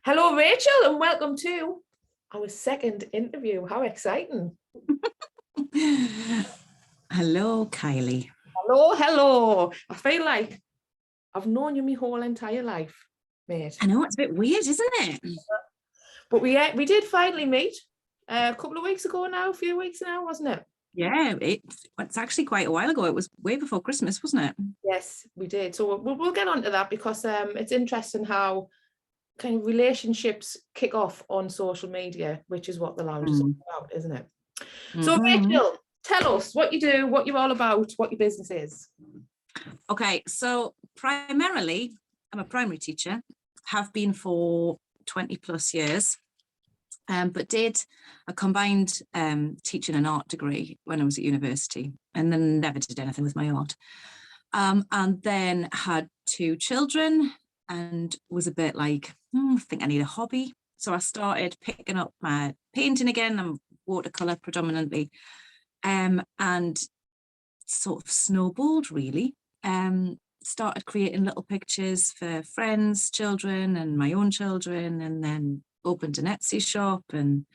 Hello, Rachel, and welcome to our second interview. How exciting. Hello, Kylie. Hello. I feel like I've known you my whole entire life, mate. I know, it's a bit weird, isn't it? But we did finally meet a couple of weeks ago now, a few weeks now, wasn't it? Yeah, it's actually quite a while ago. It was way before Christmas, wasn't it? Yes, we did. So we'll get on to that because it's interesting how kind of relationships kick off on social media, which is what the lounge is all about, isn't it? So Rachel, tell us what you do, what you're all about, what your business is. Okay, so primarily I'm a primary teacher, have been for 20 plus years, but did a combined teaching and art degree when I was at university, and then never did anything with my art. And then had 2 children and was a bit like, I think I need a hobby. So I started picking up my painting again and watercolor predominantly, and sort of snowballed really. Started creating little pictures for friends, children, and my own children, and then opened an Etsy shop and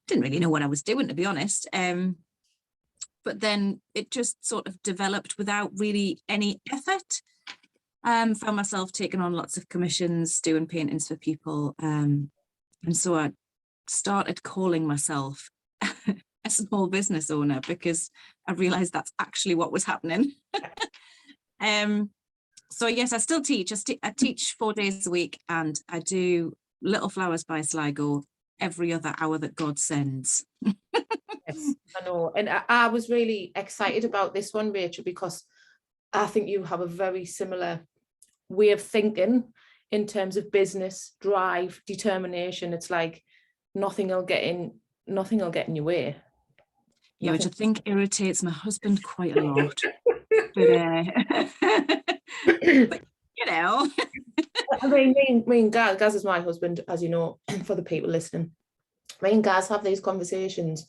didn't really know what I was doing, to be honest. But then it just sort of developed without really any effort. Found myself taking on lots of commissions, doing paintings for people. And so I started calling myself a small business owner because I realized that's actually what was happening. So yes, I still teach. I teach 4 days a week, and I do Little Flowers by Sligo every other hour that God sends. Yes, I know. And I was really excited about this one, Rachel, because I think you have a very similar way of thinking in terms of business, drive, determination. It's like nothing will get in your way. Yeah, which I think irritates my husband quite a lot. But you know. I mean, me and Gaz is my husband, as you know, for the people listening. Me and Gaz have these conversations,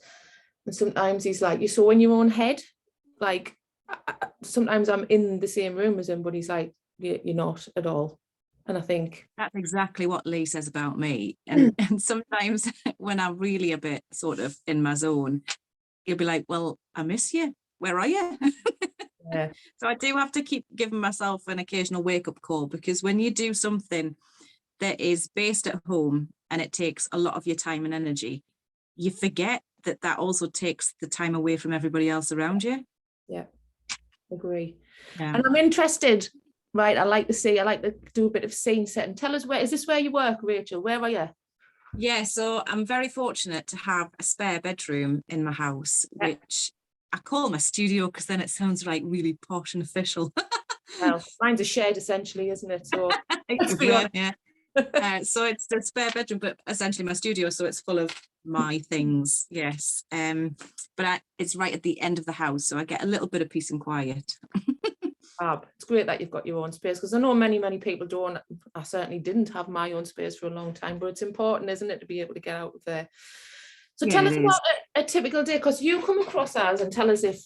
and sometimes he's like, "You're so in your own head." Like, sometimes I'm in the same room as him, but he's like, "You're not at all." And I think that's exactly what Lee says about me. And sometimes when I'm really a bit sort of in my zone, he'll be like, "Well, I miss you. Where are you?" Yeah. So I do have to keep giving myself an occasional wake-up call, because when you do something that is based at home and it takes a lot of your time and energy, you forget that also takes the time away from everybody else around you. Yeah, agree. Yeah. And I'm interested, right? I like to do a bit of scene setting. Tell us, is this where you work, Rachel? Where are you? Yeah, so I'm very fortunate to have a spare bedroom in my house, which I call my studio because then it sounds like really posh and official. Well, mine's a shed essentially, isn't it? So yeah. So it's the spare bedroom, but essentially my studio, so it's full of my things. Yes. But it's right at the end of the house, so I get a little bit of peace and quiet. It's great that you've got your own space, because I know many people don't. I certainly didn't have my own space for a long time, but it's important, isn't it, to be able to get out of there. So yeah, tell us about a typical day, because you come across as, and tell us if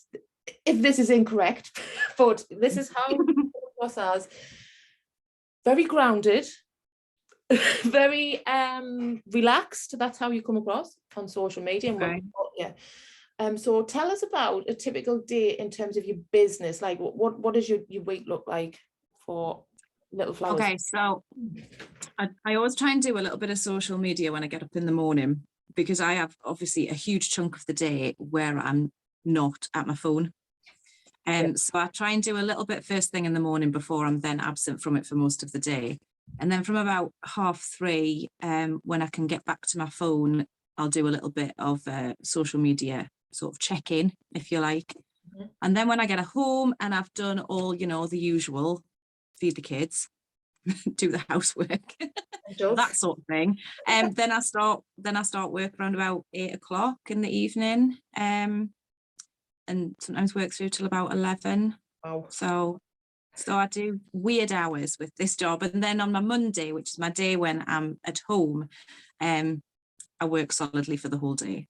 this is incorrect, but this is how you come across as: very grounded, very relaxed. That's how you come across on social media. Okay. So tell us about a typical day in terms of your business. Like, what does your week look like for Little Flowers? Okay, so I always try and do a little bit of social media when I get up in the morning, because I have obviously a huge chunk of the day where I'm not at my phone. So I try and do a little bit first thing in the morning before I'm then absent from it for most of the day. And then from about 3:30, when I can get back to my phone, I'll do a little bit of social media sort of check-in, if you like. Mm-hmm. And then when I get home and I've done all, the usual, feed the kids, do the housework, that sort of thing. Then I start work around about 8 o'clock in the evening, and sometimes work through till about 11. Wow. So I do weird hours with this job. And then on my Monday, which is my day when I'm at home, I work solidly for the whole day.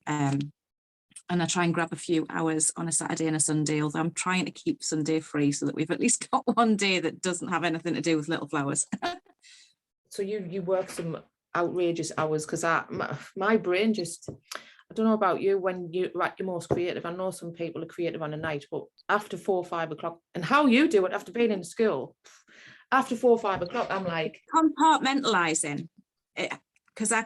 And I try and grab a few hours on a Saturday and a Sunday, although I'm trying to keep Sunday free so that we've at least got one day that doesn't have anything to do with Little Flowers. So you work some outrageous hours, because my brain just, I don't know about you, when you're at your most creative, I know some people are creative on a night, but after 4 or 5 o'clock, and how you do it after being in school, after 4 or 5 o'clock, I'm like compartmentalizing, because I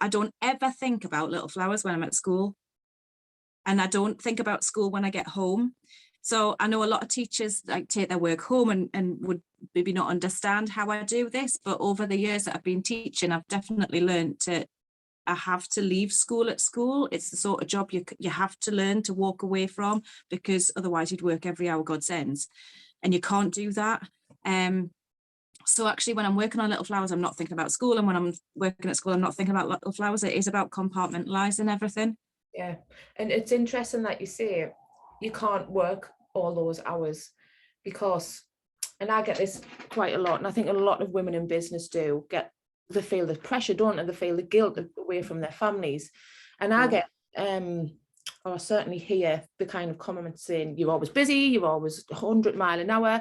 don't ever think about Little Flowers when I'm at school, and I don't think about school when I get home. So I know a lot of teachers like take their work home and would maybe not understand how I do this, but over the years that I've been teaching, I've definitely learned I have to leave school at school. It's the sort of job you have to learn to walk away from, because otherwise you'd work every hour God sends, and you can't do that. So actually, when I'm working on Little Flowers, I'm not thinking about school, and when I'm working at school, I'm not thinking about Little Flowers. It is about compartmentalizing everything. Yeah, and it's interesting that you say you can't work all those hours, because, and I get this quite a lot, and I think a lot of women in business do get, they feel the pressure, don't they? They feel the guilt away from their families. And I get, or I certainly hear the kind of comments saying, you're always busy, you're always 100 miles an hour.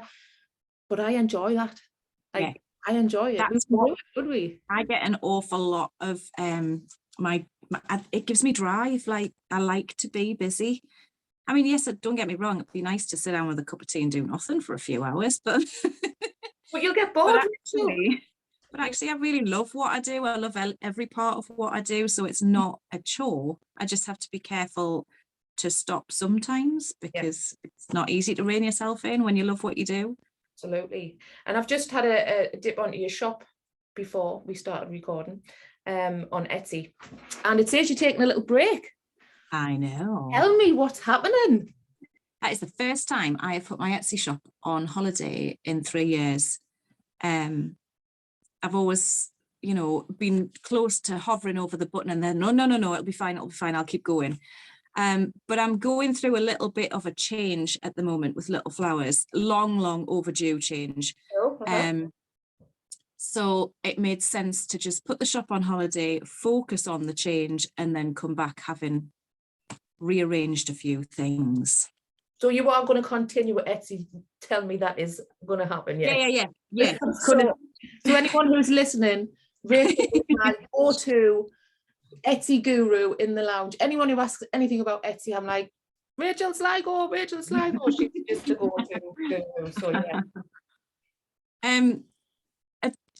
But I enjoy that. I enjoy it. That's what would we? I get an awful lot of it gives me drive. Like, I like to be busy. I mean, yes, don't get me wrong, it'd be nice to sit down with a cup of tea and do nothing for a few hours, but but you'll get bored. But actually, I really love what I do. I love every part of what I do. So it's not a chore. I just have to be careful to stop sometimes, because it's not easy to rein yourself in when you love what you do. Absolutely. And I've just had a dip onto your shop before we started recording on Etsy. And it says you're taking a little break. I know. Tell me what's happening. That is the first time I have put my Etsy shop on holiday in 3 years. I've always, been close to hovering over the button and then, no, it'll be fine, I'll keep going. But I'm going through a little bit of a change at the moment with Little Flowers, long overdue change. So it made sense to just put the shop on holiday, focus on the change, and then come back having rearranged a few things. So you are going to continue with Etsy? Tell me that is going to happen. Yeah. So anyone who's listening, Rachel is my go-to Etsy guru in the lounge. Anyone who asks anything about Etsy, I'm like, Rachael Sligo. She's just a go-to guru. So yeah.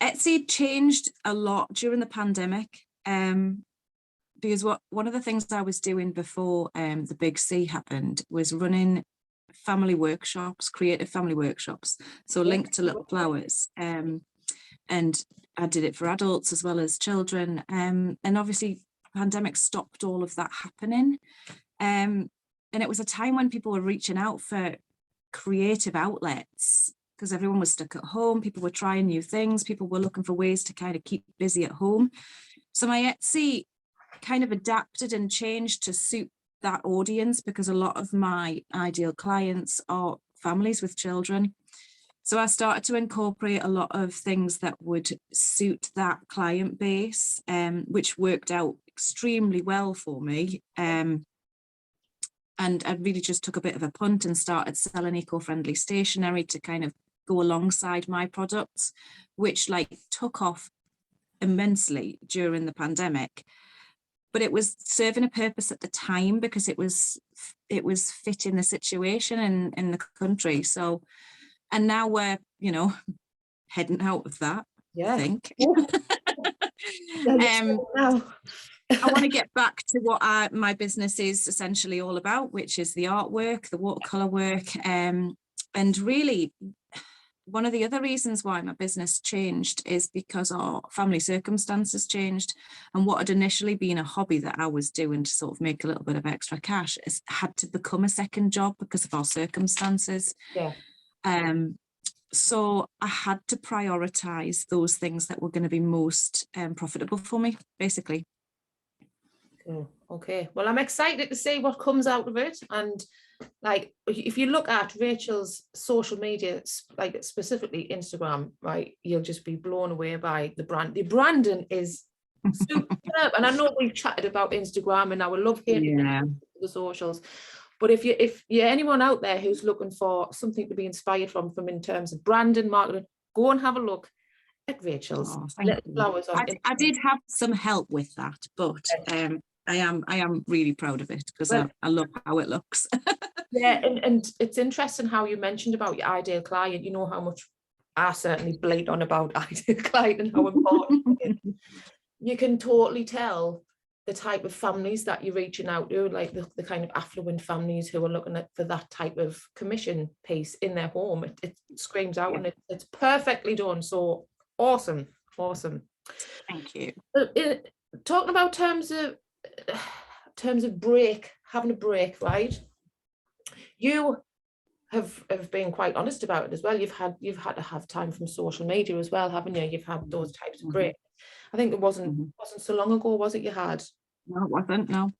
Etsy changed a lot during the pandemic, because one of the things I was doing before the big C happened was running family workshops, creative family workshops, so linked to Little Flowers, and I did it for adults as well as children, and obviously pandemic stopped all of that happening, and it was a time when people were reaching out for creative outlets, because everyone was stuck at home, people were trying new things, people were looking for ways to kind of keep busy at home. So my Etsy kind of adapted and changed to suit that audience, because a lot of my ideal clients are families with children. So I started to incorporate a lot of things that would suit that client base, which worked out extremely well for me. And I really just took a bit of a punt and started selling eco-friendly stationery to kind of go alongside my products, which took off immensely during the pandemic. But it was serving a purpose at the time, because it was fitting the situation in the country. So, and now we're, heading out of that, I think. I want to get back to what my business is essentially all about, which is the artwork, the watercolor work. And really, one of the other reasons why my business changed is because our family circumstances changed, and what had initially been a hobby that I was doing to sort of make a little bit of extra cash had to become a second job because of our circumstances. So I had to prioritize those things that were going to be most profitable for me, basically. Okay, well, I'm excited to see what comes out of it. And if you look at Rachel's social media, specifically Instagram, right, you'll just be blown away by the brand. The branding is superb. And I know we've chatted about Instagram and I would love hearing the socials. But if you're anyone out there who's looking for something to be inspired from in terms of branding, marketing, go and have a look. at Rachel's. Oh, thank Little you. flowers on I did have some help with that, but I am really proud of it because well, I love how it looks. yeah, and it's interesting how you mentioned about your ideal client. You know how much I certainly bleat on about ideal client and how important it is. You can totally tell the type of families that you're reaching out to, like the kind of affluent families who are looking at for that type of commission piece in their home. It screams out, and it's perfectly done. So awesome. Thank you. Talking about terms of break, having a break, right? You have been quite honest about it as well. You've had to have time from social media as well, haven't you? You've had those types of breaks. I think it wasn't so long ago, was it? You had. No, it wasn't. No.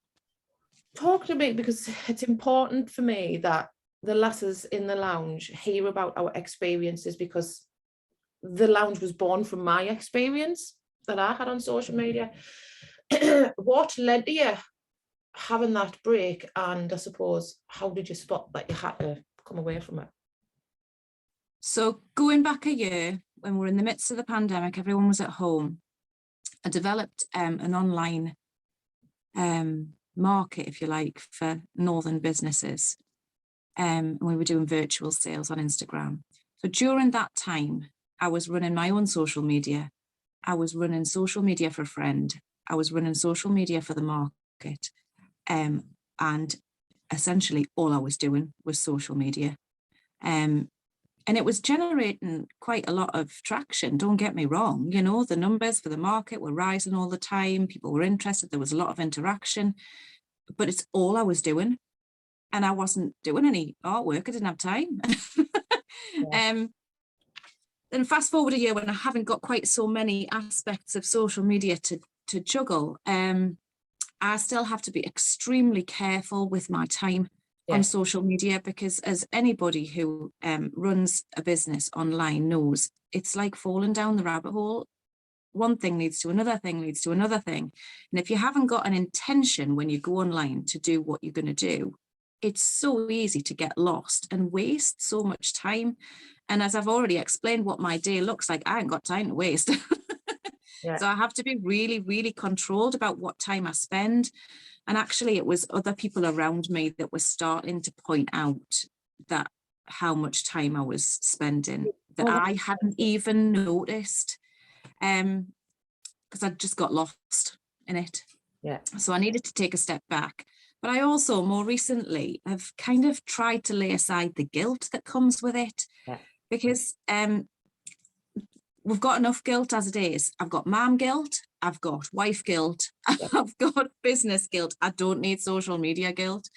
Talk to me, because it's important for me that the lasses in the lounge hear about our experiences, because the lounge was born from my experience that I had on social media. What led to you having that break, and I suppose how did you spot that you had to come away from it? So going back a year, when we're in the midst of the pandemic, everyone was at home. I developed an online market, if you like, for northern businesses. And we were doing virtual sales on Instagram. So during that time, I was running my own social media. I was running social media for a friend. I was running social media for the market. And essentially all I was doing was social media. And it was generating quite a lot of traction. Don't get me wrong, you know, the numbers for the market were rising all the time. People were interested. There was a lot of interaction, but it's all I was doing. And I wasn't doing any artwork. I didn't have time. Then fast forward a year, when I haven't got quite so many aspects of social media to juggle, I still have to be extremely careful with my time on social media, because as anybody who runs a business online knows, it's like falling down the rabbit hole. One thing leads to another thing, leads to another thing. And if you haven't got an intention when you go online to do what you're going to do, it's so easy to get lost and waste so much time. And as I've already explained what my day looks like, I ain't got time to waste. So I have to be really, really controlled about what time I spend. And actually, it was other people around me that were starting to point out that how much time I was spending that I hadn't even noticed, because I just got lost in it. So I needed to take a step back. But I also more recently have kind of tried to lay aside the guilt that comes with it, because we've got enough guilt as it is. I've got mom guilt, I've got wife guilt, I've got business guilt. I don't need social media guilt.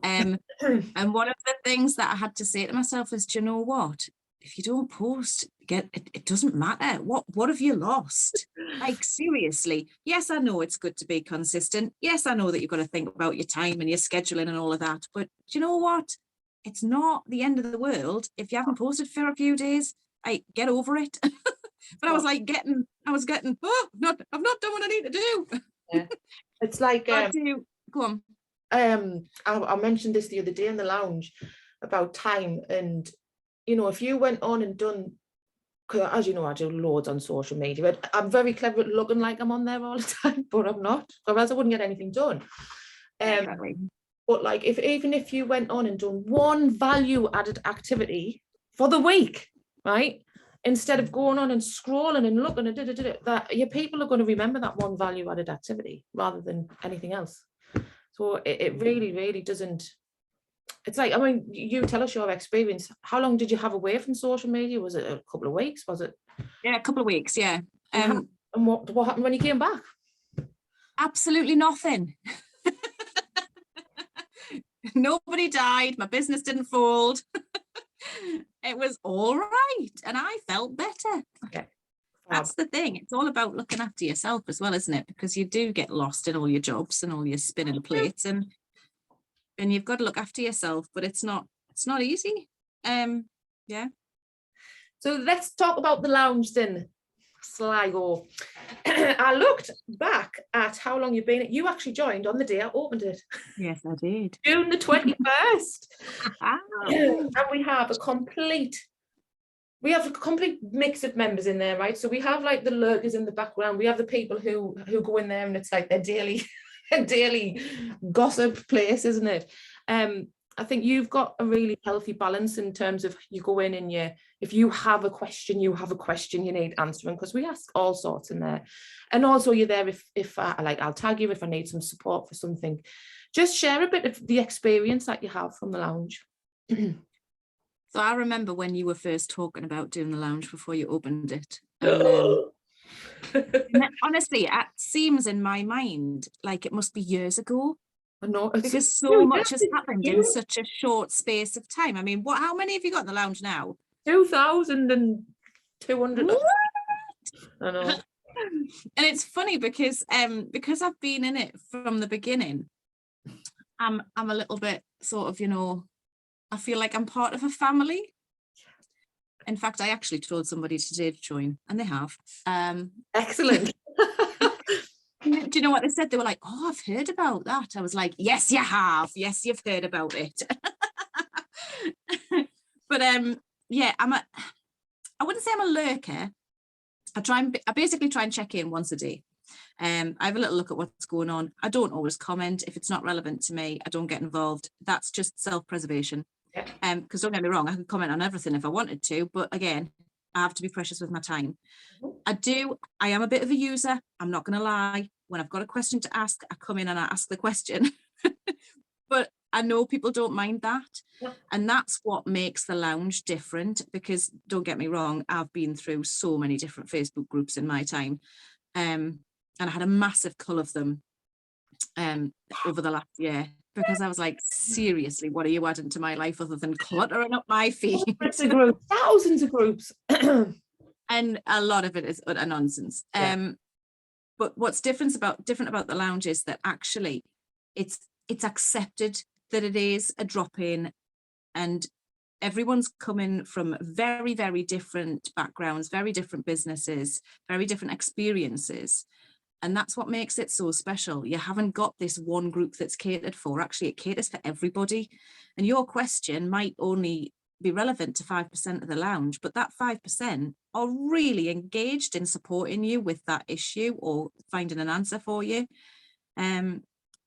And one of the things that I had to say to myself is, do you know what? If you don't post, it doesn't matter. What have you lost? Like, seriously. Yes, I know it's good to be consistent. Yes, I know that you've got to think about your time and your scheduling and all of that. But do you know what? It's not the end of the world if you haven't posted for a few days. Get over it. But I was getting, oh, I've not done what I need to do. It's like, go on. I mentioned this the other day in the lounge about time, and you know, if you went on and done, because as you know, I do loads on social media, but I'm very clever at looking like I'm on there all the time, but I'm not, or else I wouldn't get anything done. Exactly. But like, even if you went on and done one value added activity for the week, right? Instead of going on and scrolling and looking and that, your people are going to remember that one value added activity rather than anything else. So it really, really doesn't. It's like, I mean, you tell us your experience. How long did you have away from social media? Was it a couple of weeks? Was it? Yeah, a couple of weeks. Yeah. And what happened when you came back? Absolutely nothing. Nobody died. My business didn't fold. It was all right, and I felt better. That's the thing. It's all about looking after yourself as well, isn't it? Because you do get lost in all your jobs and all your spinning plates, and you've got to look after yourself. But it's not easy. Yeah. So let's talk about the lounge then, Sligo. I looked back at how long you've been. You actually joined on the day I opened it. Yes, I did. June the 21st. And we have a complete we have a complete mix of members in there, right? So we have like the lurkers in the background. We have the people who go in there and it's like their daily daily gossip place, isn't it? I think you've got a really healthy balance in terms of you go in and if you have a question you need answering, because we ask all sorts in there. And also you're there if I'll tag you if I need some support for something. Just share a bit of the experience that you have from the lounge. So I remember when you were first talking about doing the lounge before you opened it. And, honestly, it seems in my mind like it must be years ago. I know, because so much has happened in such a short space of time. I mean, how many have you got in the lounge now? 2,200. I know. And it's funny because I've been in it from the beginning. I'm a little bit sort of, I feel like I'm part of a family. In fact, I actually told somebody today to join, and they have. Excellent. Do you know what they said? They were like, "Oh, I've heard about that." I was like, "Yes, you have. Yes, you've heard about it." But yeah, I wouldn't say I'm a lurker. I basically try and check in once a day. I have a little look at what's going on. I don't always comment. If it's not relevant to me, I don't get involved. That's just self-preservation. Yeah. Because don't get me wrong, I could comment on everything if I wanted to, but again, I have to be precious with my time. I am a bit of a user. I'm not going to lie. When I've got a question to ask, I come in and I ask the question. But I know people don't mind that. Yeah. And that's what makes the lounge different, because don't get me wrong, I've been through so many different Facebook groups in my time. And I had a massive cull of them over the last year, because I was like, seriously, what are you adding to my life other than cluttering up my feed? Thousands of groups. And a lot of it is utter nonsense. Yeah. But what's different about the lounge is that actually it's accepted that it is a drop-in, and everyone's coming from very, very different backgrounds, very different businesses, very different experiences. And that's what makes it so special. You haven't got this one group that's catered for. Actually, it caters for everybody. And your question might only be relevant to 5% of the lounge, but that 5% are really engaged in supporting you with that issue or finding an answer for you.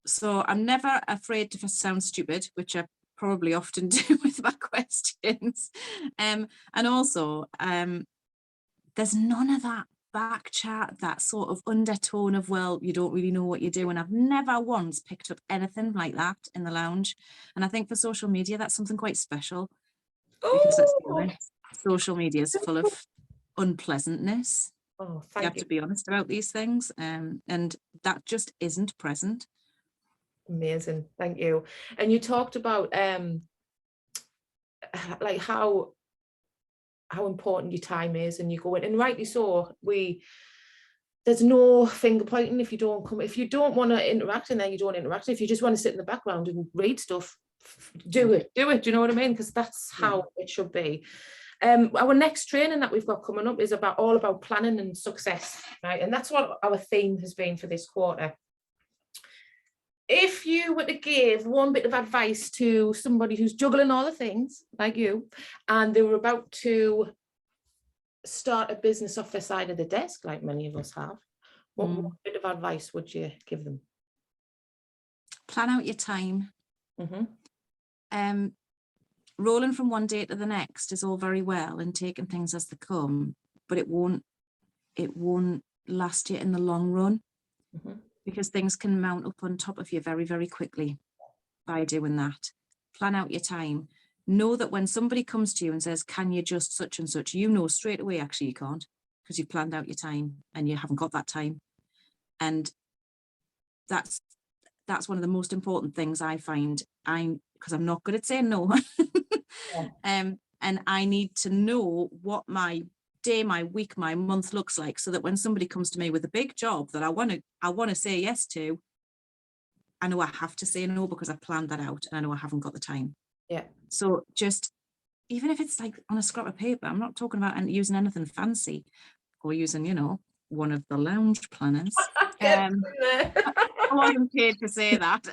So I'm never afraid to sound stupid, which I probably often do with my questions. And also, there's none of that back chat, that sort of undertone of, well, you don't really know what you're doing. I've never once picked up anything like that in the lounge. And I think for social media, that's something quite special. Because let's be honest, social media is full of unpleasantness. You have to be honest about these things. And that just isn't present. Amazing. Thank you. And you talked about like how important your time is, and you go in, and rightly so, there's no finger pointing. If you don't want to interact in there, you don't interact. If you just want to sit in the background and read stuff, do it. Do you know what I mean? Because that's how it should be. Our next training that we've got coming up is all about planning and success, right? And that's what our theme has been for this quarter. If you were to give one bit of advice to somebody who's juggling all the things like you, and they were about to start a business off their side of the desk, like many of us have, what bit of advice would you give them? Plan out your time. Rolling from one day to the next is all very well, and taking things as they come, but it won't last you in the long run. Because things can mount up on top of you very, very quickly by doing that. Plan out your time. Know that when somebody comes to you and says, can you just such and such, you know straight away, actually, you can't, because you've planned out your time and you haven't got that time. And that's one of the most important things I find, because I'm not good at saying no. And I need to know what my day, my week, my month looks like, so that when somebody comes to me with a big job that I want to say yes to, I know I have to say no, because I've planned that out and I know I haven't got the time. Yeah. So just, even if it's like on a scrap of paper, I'm not talking about using anything fancy, or using, one of the lounge planners. I wasn't paid to say that.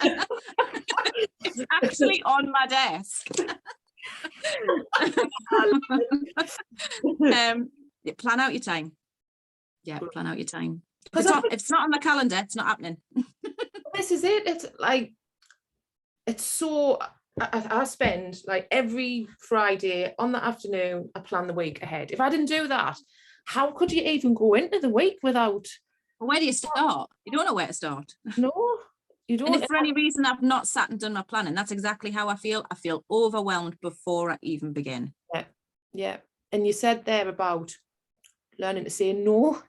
It's actually on my desk. Plan out your time. Yeah, plan out your time. If Because if it's not on the calendar, it's not happening. this is it. It's like, it's so, I spend like every Friday on the afternoon, I plan the week ahead. If I didn't do that, how could you even go into the week without? Well, where do you start? You don't know where to start. No, you And don't. if for any reason I've not sat and done my planning, that's exactly how I feel. I feel overwhelmed before I even begin. Yeah. And you said there about learning to say no.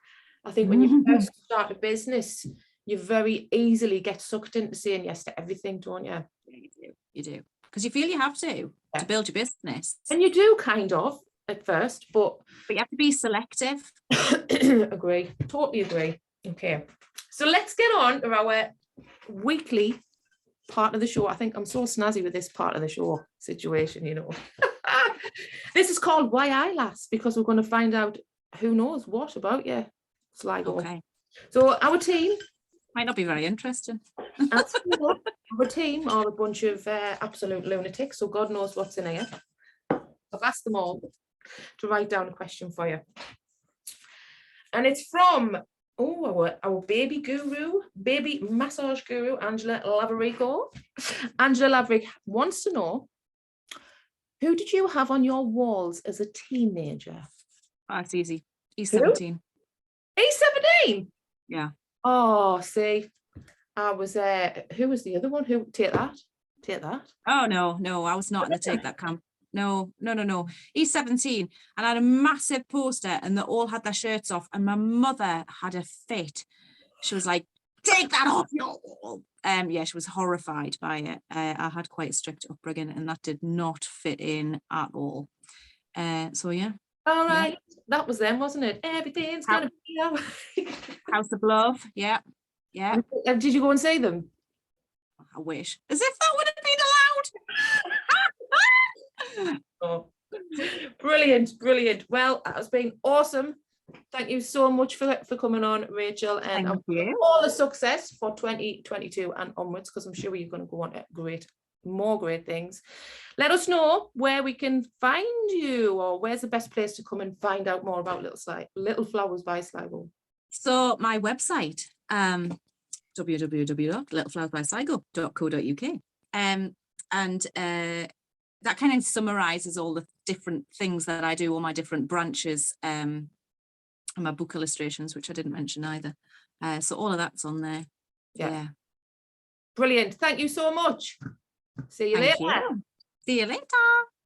I think when you first start a business, you very easily get sucked into saying yes to everything, don't you? Yeah, you do. Because you feel you have to build your business. And you do kind of at first, but you have to be selective. Agree, totally agree. Okay, so let's get on to our weekly part of the show. I think I'm so snazzy with this part of the show situation, you know. This is called Why I Last, because we're going to find out who knows what about you, Sligo. Okay. So our team might not be very interesting. Our team are a bunch of absolute lunatics, so God knows what's in here. I've asked them all to write down a question for you. And it's from our baby massage guru, Angela Laverico. Angela Laverick wants to know, who did you have on your walls as a teenager? Oh, it's easy. He's 17. He's 17? Yeah. Oh, see, I was who was the other one? Who take that? Oh no, I was not in the take that camp. No. He's 17, and I had a massive poster, and they all had their shirts off, and my mother had a fit. She was like, "Take that off your wall." Yeah, she was horrified by it. I had quite a strict upbringing, and that did not fit in at all. So yeah. All right, yeah. That was them, wasn't it? Everything's gonna be all right. House of Love. Yeah. Did you go and see them? I wish, as if that would have been allowed. Oh, brilliant. Well, that has been awesome. Thank you so much for coming on, Rachel, and all the success for 2022 and onwards, because I'm sure you're going to go on to more great things. Let us know where we can find you, or where's the best place to come and find out more about Little Flowers by Sligo. So my website, www.littleflowersbysligo.co.uk, and that kind of summarizes all the different things that I do, all my different branches, and my book illustrations, which I didn't mention either. So all of that's on there. Yeah. Brilliant. Thank you so much. See you later. See you later.